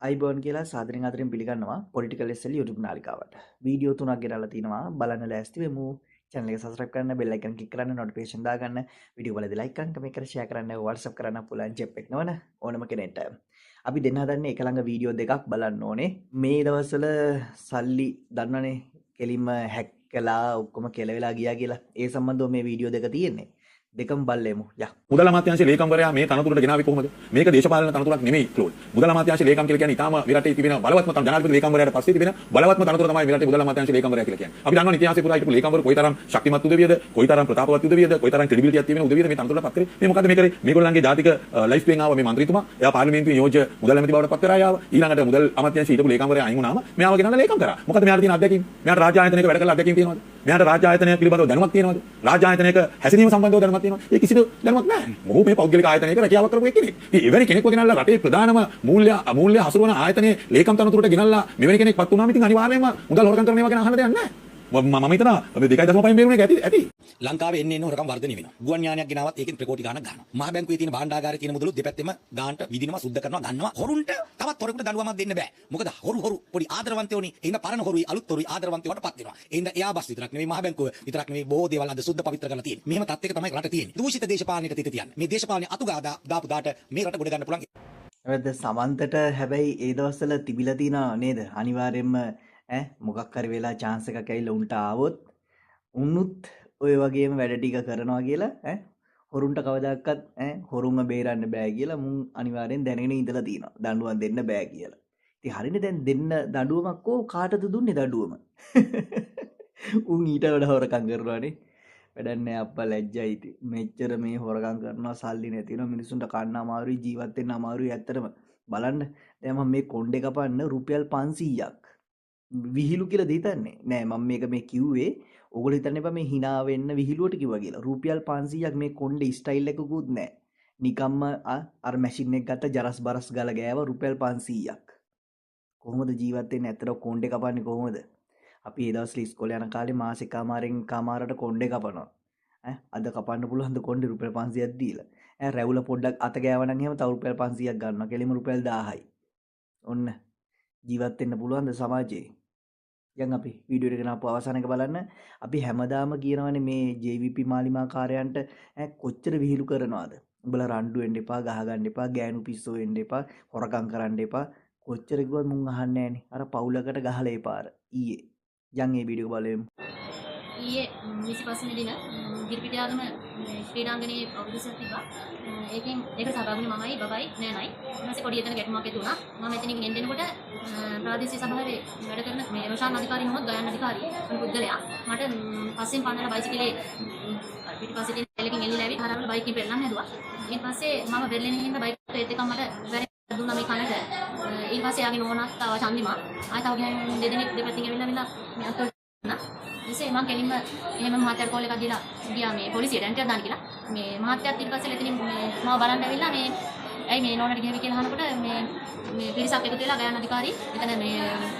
අයිබෝන් කියලා සාදරෙන් අදරෙන් පිළිගන්නවා පොලිටිකල් SL YouTube නාලිකාවට. වීඩියෝ 3ක් ගෙනල්ලා තිනවා බලන්න ලෑස්ති වෙමු. channel එක subscribe කරන්න, bell icon click කරන්න, notification දාගන්න. වීඩියෝ බලද්දී like කරන්න, comment කරන්න, share කරන්න, WhatsApp කරන්න පුළුවන් චෙප් එක නවන ඕනම කෙනෙක්ට. අපි දෙන්න හදන්නේ එක ළඟ වීඩියෝ දෙකක් බලන්න ඕනේ. මේ දවස්වල සල්ලි දන්නවනේ කෙලින්ම හැක් කළා ඔක්කොම කෙලවෙලා ගියා කියලා. ඒ සම්බන්ධව මේ වීඩියෝ දෙක තියෙන්නේ. දෙකම බලලෙමු. යා. මුදල් අමාත්‍යාංශයේ ලේකම්වරයා මේ තනතුරට ගෙනාවේ කොහොමද? මේක දේශපාලන තනතුරක් නෙමෙයි ක්ලෝඩ්. මුදල් අමාත්‍යාංශයේ ලේකම් කියලා කියන්නේ ඊටාම මේ රටේ තිබෙන බලවත්ම ජනාධිපති ලේකම්වරයාට පස්සේ තිබෙන බලවත්ම තනතුර තමයි මේ රටේ මුදල් අමාත්‍යාංශයේ ලේකම්වරයා කියලා කියන්නේ. අපි දන්නවා ඉතිහාසයේ පුරා හිටපු ලේකම්වරු කොයිතරම් ශක්තිමත් උදවියද, කොයිතරම් ප්‍රතාපවත් උදවියද, කොයිතරම් ක්‍රෙඩිබිලිටියක් තියෙන උදවියද මේ තනතුරට පත් කරේ. මේ මොකද මේ කරේ? මේගොල්ලන්ගේ ජාතික ලයිෆ් ප්ලේන් ආව මේ മന്ത്രിතුමා. එයා පාර්ලිමේන්තුවේ නියෝජ්‍ය මුදල් ඇමති බවට පත් කරා යාව. ඊළඟට මුදල් අමාත්‍යාංශයේ හිටපු ලේකම්වරයා අයින් වුණාම මෙයාව ගෙනල්ලා ලේකම් කරා. මොකද මෙයාට තියෙන අත්දැකීම්? මෙයාට රාජ්‍ය ආයතනයක වැඩ කරලා අත්දැකීම් තියෙනවද? මෙයාට රාජ්‍ය ආයතනය පිළිබඳව දැනුමක් තියෙනවද? රාජ්‍ය ආයතනයක හැසිරීම සම්බන්ධව දැනුමක් තියෙනවද? ඒ කිසිදු දැනුමක් නැහැ. මොහු මේ පෞද්ගලික ආයතනයක රැකියාවක් කරපු කෙනෙක්. ඉතින් එවැනි කෙනෙක්ව ගෙනල්ලා රටේ ප්‍රධානම මූල්‍ය හසුරුවන ආයතනයේ ලේකම් තනතුරට ගෙනල්ලා මෙවැනි කෙනෙක් පත් වුණාම ඉතින් අනිවාර්යයෙන්ම මුදල් හොරකම් කරන ඒවා ගැන අහන්න දෙයක් නැහැ. මම හිතනවා මේ 2.5 බේරුණේක ඇති. ලංකාවේ එන්නේ හොරකම් වර්ධනය වෙනවා. ගුවන් යානයක් ගෙනාවත් ඒකෙන් ප්‍රකෝටි ගාණක් ගන්නවා. මහ බැංකුවේ තියෙන භාණ්ඩාගාරයේ තියෙන මුදලු දෙපැත්තෙම ගාණට විදිනවා සුද්ධ කරනවා ගන්නවා. හොරුන්ට තවත් හොරෙකුට දඬුවමක් දෙන්න බෑ. මොකද හොරු පොඩි ආදරවන්තයෝනේ. එහෙනම් පරණ හොරුයි අලුත් හොරුයි ආදරවන්තයෝට පත් වෙනවා. එහෙනම් එයා බස් විතරක් නෙවෙයි මහ බැංකුව විතරක් නෙවෙයි බොහෝ දේවල් අද සුද්ධ පවිත්‍ර කරලා තියෙන්නේ. මෙහෙම තත්ත්වයක තමයි රට තියෙන්නේ. දූෂිත දේශපාලනයට තිත තියන්නේ. මේ දේශපාලනේ අතුගාදා දාපු දාට මේ රට ගොඩ ගන්න පුළුවන්. ඇවද සමන්තට හැබැයි ඒ දවස්වල තිබිලා තියෙනවා නේද? අනිවාර්යයෙන්ම මොකක් හරි වෙලා chance එකක් ඇවිල්ලා උන්ට ආවොත් උන්නුත් ඔය වගේම වැඩ ටික කරනවා කියලා හොරුන්ට කවදාකවත් හොරුන්ව බේරන්න බෑ කියලා මුන් අනිවාර්යෙන් දැනගෙන ඉඳලා තියෙනවා. දඬුවම් දෙන්න බෑ කියලා. ඉතින් හරිනේ දැන් දෙන්න දඬුවමක් කාටද දුන්නේ දඬුවම? උන් ඊට වඩා හොරකම් කරනවානේ. වැඩක් නෑ අප්පා ලැජ්ජයි ඉතින්. මෙච්චර මේ හොරකම් කරනවා සල්ලි නැතිනවා මිනිසුන්ට කන්න අමාරුයි ජීවත් වෙන්න අමාරුයි ඇත්තටම. බලන්න දැන් මම මේ කොණ්ඩේ කපන්න රුපියල් 500ක් විහිළු කියලා හිතන්නේ නෑ මම මේක මේ කිව්වේ ඕගොල්ලෝ හිතන්න එපා මේ hina වෙන්න විහිළුවට කිව්වා කියලා. රුපියල් 500ක් මේ කොණ්ඩේ ස්ටයිල් එකකුත් නෑ. නිකම්ම අර මැෂින් එක ගත්ත ජරස් බරස් ගාලා ගෑවා රුපියල් 500ක්. කොහොමද ජීවත් වෙන්නේ ඇත්තට කොණ්ඩේ කපන්නේ කොහොමද? අපි ඒ දවස්වල ඉස්කෝලේ යන කාලේ මාසෙක කමාරට කොණ්ඩේ කපනවා. අද කපන්න පුළුවන් ද කොණ්ඩේ රුපියල් 500ක් දීලා. රැවුල පොඩ්ඩක් අත ගෑවනම් එහෙම තව රුපියල් 500ක් ගන්නවා. කෙලිම රුපියල් 1000යි. ඔන්න ජීවත් වෙන්න පුළුවන්ද සමාජයේ? දැන් අපි වීඩියෝ එක නාපු අවසාන එක බලන්න. අපි හැමදාම කියනවානේ මේ JVP මාලිමාකාරයන්ට කොච්චර විහිළු කරනවද? උඹලා රණ්ඩු වෙන්න එපා, ගහ ගන්න එපා, ගෑනු පිස්සෝ වෙන්න එපා, හොරකම් කරන්න එපා. කොච්චර කිව්වත් මුන් අහන්නේ නැහනේ. අර පවුලකට ගහලා ඒ පාර ඊයේ. යන් මේ වීඩියෝ එක බලමු. ඊයේ 25 වෙනි දින ගිරිපිටියාගම ක්‍රීඩාංගණයේ අවුරුද්දක් තිබ්බා. ඒකෙන් ඒකට සහභාගී මමයි බබයි නෑනයි. ඊට පස්සේ පොඩි එතන ගැටුමක් ඇති වුණා. මම එතනින් එන්නකොට ප්‍රාදේශීය සභාවේ වැඩ කරන මේ රොෂාන් අධිකාරී මොහොත් ගයන් අධිකාරී පුද්ගලයා මට පස්සෙන් පන්නලා බයිසිකලේ පිටිපස්සේ තියෙන එලකින් එල්ලලා ඇවිත් හරවල බයික් එක පෙරලන්න හැදුවා. ඊට පස්සේ මම බෙර්ලින් ගිහින් බයික් එකත් එක්ක මට වැරදි දුන්නා මේ කනට. ඊට පස්සේ යාගේ නෝනාත් ආවා චන්දිමා. ආයෙ තව ගිහින් දෙදෙනෙක් දෙපැත්තෙන් ඇවිල්ලා මේ අතට ඉතින් මම කෙලින්ම එහෙම මහත්තයාට කෝල් එකක් දීලා ගියා මේ පොලිසියට එන්ටර් දාන්න කියලා. මේ මහත්තයාත් ඊට පස්සේ එතනින් මාව බලන්න ඇවිල්ලා මේ ඇයි මේ නෝනට ගිහවි කියලා අහනකොට මේ පිරිසක් එකතු වෙලා ගයන් අධිකාරී එතන මේ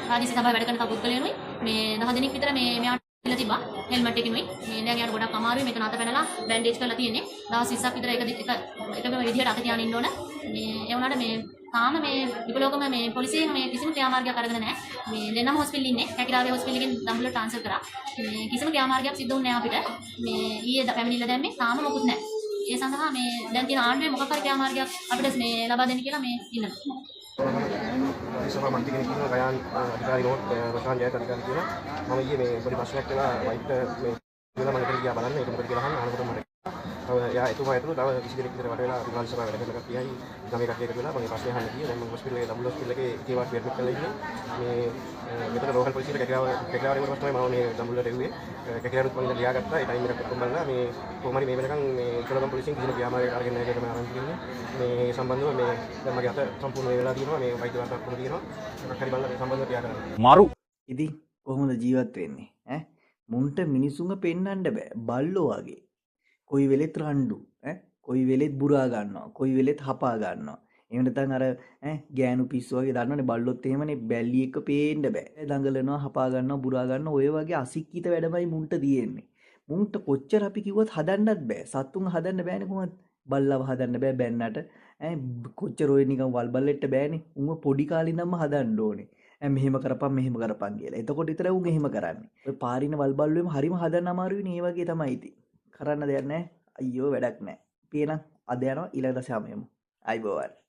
ප්‍රාදේශීය සභාවේ වැඩ කරන පුද්ගලයනුයි මේ 10 දෙනෙක් විතර මේ මෙයාට දීලා තිබ්බා හෙල්මට් එකකිනුයි. මේ දැන් යාට ගොඩක් අමාරුයි මේක නත පැනලා බෑන්ඩේජ් කරලා තියෙන්නේ. දවස් 20ක් විතර එකම විදිහට අත තියාගෙන ඉන්න ඕන. මේ ඒ වුණාට මේ තාම මේ විපලෝකම මේ පොලිසියෙන් මේ කිසිම ක්‍රියාමාර්ගයක් අරගෙන නැහැ. මේ දෙන්නම හොස්පිටල් ඉන්නේ. කැකිරාවේ හොස්පිටල් එකෙන් දඹුල්ල ට්‍රාන්ස්ෆර් කරා. මේ කිසිම ක්‍රියාමාර්ගයක් සිදු වුණේ නැහැ අපිට. මේ ඊයේ පැමිණිල්ල දැම්මේ තාම මොකුත් නැහැ. ඒ සඳහා මේ දැන් තියෙන ආණ්ඩුවේ මොකක් හරි ක්‍රියාමාර්ගයක් අපිට මේ ලබා දෙන්න කියලා මේ ඉල්ලනවා. විශ්ව මන්ත්‍රී කෙනෙක් ඉන්නවා ගයාන් අධිකාරී නෝට් රොෂාන් ජයත් අධිකාරී කියනවා මම ඊයේ මේ පොඩි ප්‍රශ්නයක් කළා වයිට් මේ කියලා මම එතන ගියා බලන්න ඒක මොකද කියලා අහන්න අහනකොට මට යා එතුමා ඇතුළු තව කිසි කෙනෙක් විතර වට වෙලා විකාශ සභාව වැඩ කරන කට්ටියයි ගමේ කට්ටිය එකතු වෙලා මම ප්‍රශ්නේ අහන්න ගියා දැන් මම හොස්පිටල් එකේ දඹුල්ල හොස්පිටල් එකේ කේවාක් වෙර්මිට් කරලා ඉන්නේ මේ මෙතන රෝහල් පොලිසියට කැකිරාව ඉවර තමයි මම මේ දඹුල්ලට එව්වේ කැකිරාවුත් මම ලියාගත්තා ඒ ටයිම් එකත් ඔක්කොම බලලා මේ කොහොම හරි මේ වෙනකන් මේ ඉතලගම් පොලිසියෙන් කිසිම ක්‍රියාමාර්ගයක් අරගෙන නැහැ කියලා මම අරන් තියෙන්නේ මේ සම්බන්ධව මේ දැන් මගේ අත සම්පූර්ණ වෙලා තියෙනවා මේ වෛද්‍ය වාර්තාවක් කොහොමද තියෙනවා මොකක් හරි බලලා මේ සම්බන්ධව තියා ගන්න මරු. ඉතින් කොහොමද ජීවත් වෙන්නේ? මුන්ට මිනිසුන්ව පෙන්වන්න බෑ. බල්ලෝ වගේ. කොයි වෙලෙත් රණ්ඩු කොයි වෙලෙත් බුරා ගන්නවා කොයි වෙලෙත් හපා ගන්නවා එහෙම නැත්නම් අර ගෑනු පිස්සු වගේ දන්නවනේ බල්ලොත් එහෙමනේ බැල්ලි එක පේන්න බෑ දඟලනවා හපා ගන්නවා බුරා ගන්නවා ඔය වගේ අසික්කිත වැඩමයි මුන්ට තියෙන්නේ මුන්ට කොච්චර අපි කිව්වත් හදන්නත් බෑ සත්තුන් හදන්න බෑනේ කොහොමද බල්ලව හදන්න බෑ බැන්නට කොච්චර ඔය නිකන් වල්බල්ලෙට බෑනේ. උන්ව පොඩි කාලේ ඉඳන්ම හදන්න ඕනේ. මෙහෙම කරපන් මෙහෙම කරපන් කියලා. එතකොට විතරයි උන් එහෙම කරන්නේ. ඔය පාරින වල්බල්ලුවෙම හරිම හදන්න අමාරුයිනේ. ඒ වගේ තමයි ඉතින්. කරන්න දෙයක් නැහැ. අයියෝ වැඩක් නැහැ. අපි එහෙනම් අද යනවා ඊළඟ දවසේ හමු. අයිබෝවන්.